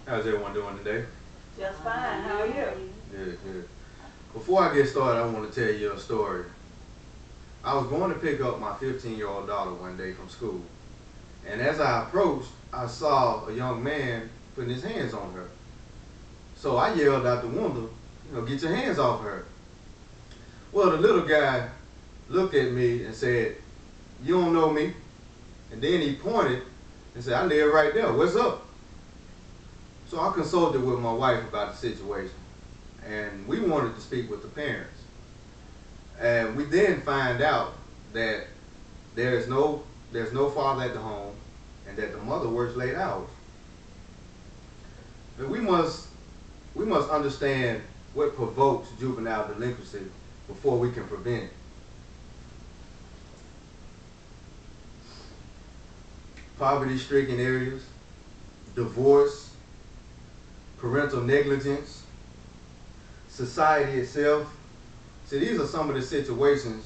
How's everyone doing today? Just fine. How are you? Good, good. Before I get started, I want to tell you a story. I was going to pick up my 15-year-old daughter one day from school, and as I approached, I saw a young man putting his hands on her. So I yelled out the window, get your hands off her. Well, the little guy looked at me and said, "You don't know me." And then he pointed and said, "I live right there. What's up?" So I consulted with my wife about the situation, and we wanted to speak with the parents. And we then find out that there's no father at the home, and that the mother works late hours. And we must understand what provokes juvenile delinquency before we can prevent it. Poverty-stricken areas, divorce, parental negligence, society itself. See, these are some of the situations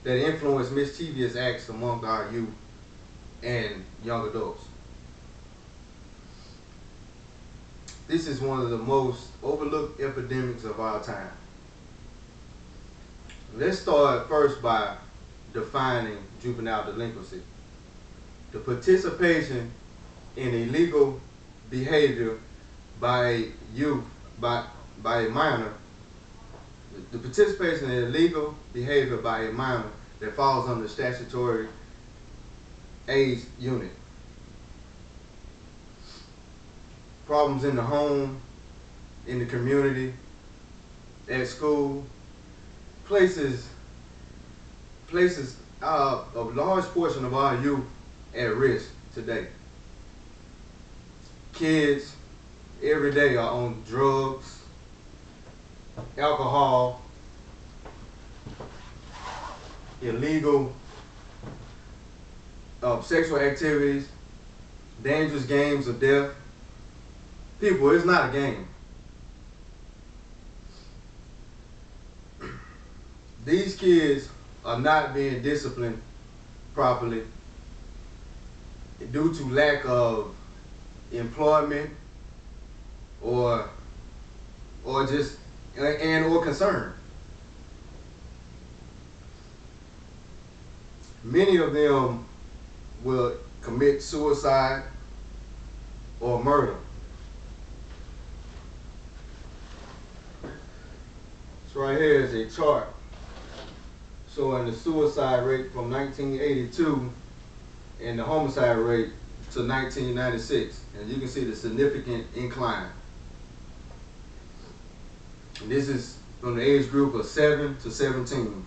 that influence mischievous acts among our youth and young adults. This is one of the most overlooked epidemics of our time. Let's start first by defining juvenile delinquency. The participation in illegal behavior by a youth, by a minor, the participation in illegal behavior by a minor that falls under the statutory age unit. Problems in the home, in the community, at school, places a large portion of our youth at risk today. Kids every day are on drugs, alcohol, illegal sexual activities, dangerous games of death. People, it's not a game. These kids are not being disciplined properly due to lack of employment or just or concern. Many of them will commit suicide or murder. This right here is a chart showing the suicide rate from 1982 and the homicide rate to 1996. And you can see the significant incline. And this is from the age group of 7 to 17.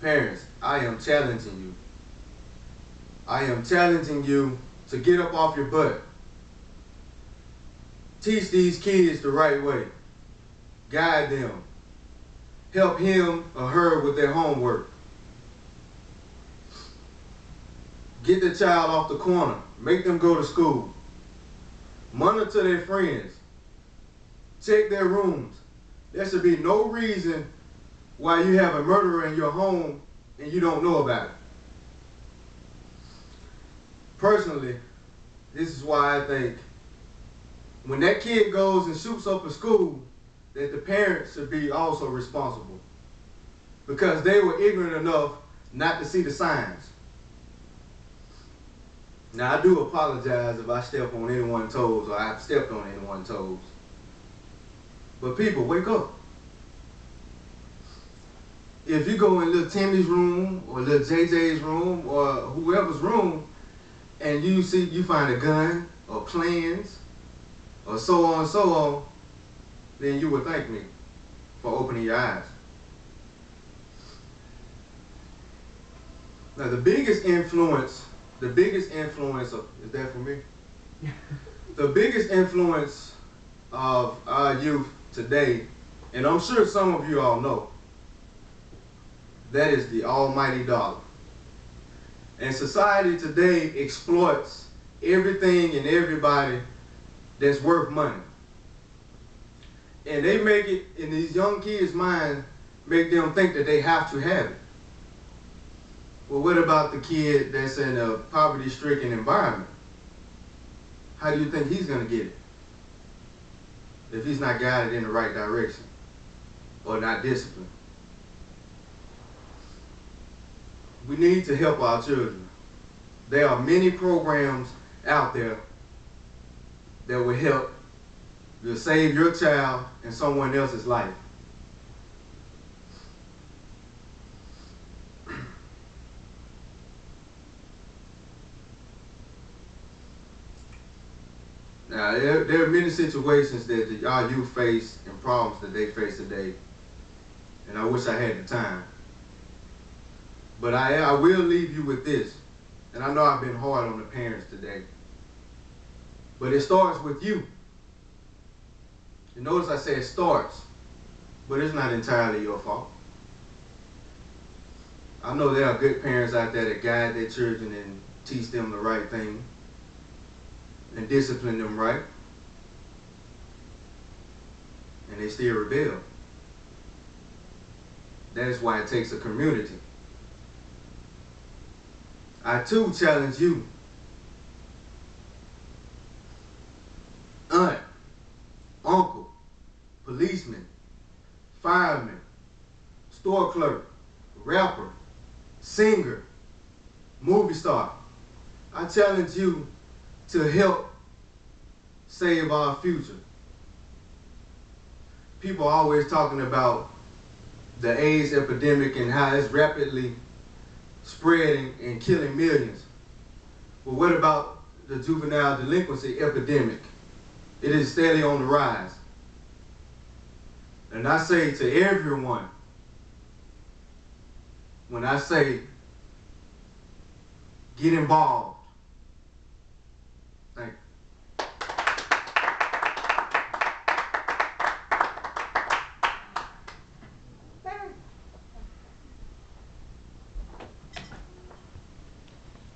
Parents, I am challenging you. I am challenging you to get up off your butt. Teach these kids the right way. Guide them. Help him or her with their homework. Get the child off the corner. Make them go to school. Monitor their friends. Check their rooms. There should be no reason why you have a murderer in your home and you don't know about it. Personally, this is why I think when that kid goes and shoots up a school, that the parents should be also responsible, because they were ignorant enough not to see the signs. Now, I do apologize if I step on anyone's toes or I've stepped on anyone's toes. But people, wake up. If you go in little Timmy's room or little JJ's room or whoever's room and you find a gun or plans or so on, then you would thank me for opening your eyes. Now, the biggest influence is that for me? The biggest influence of our youth today, and I'm sure some of you all know, that is the almighty dollar. And society today exploits everything and everybody that's worth money. And they make it, in these young kids' minds, make them think that they have to have it. Well, what about the kid that's in a poverty-stricken environment? How do you think he's going to get it if he's not guided in the right direction or not disciplined? We need to help our children. There are many programs out there that will help to save your child and someone else's life. Now, there are many situations that our youth face and problems that they face today, and I wish I had the time. But I will leave you with this, and I know I've been hard on the parents today, but it starts with you. You notice I say it starts, but it's not entirely your fault. I know there are good parents out there that guide their children and teach them the right thing and discipline them right, and they still rebel. That is why it takes a community. I too challenge you, aunt, uncle, policeman, fireman, store clerk, rapper, singer, movie star. I challenge you to help save our future. People are always talking about the AIDS epidemic and how it's rapidly spreading and killing millions. But what about the juvenile delinquency epidemic? It is steadily on the rise. And I say to everyone, when I say get involved,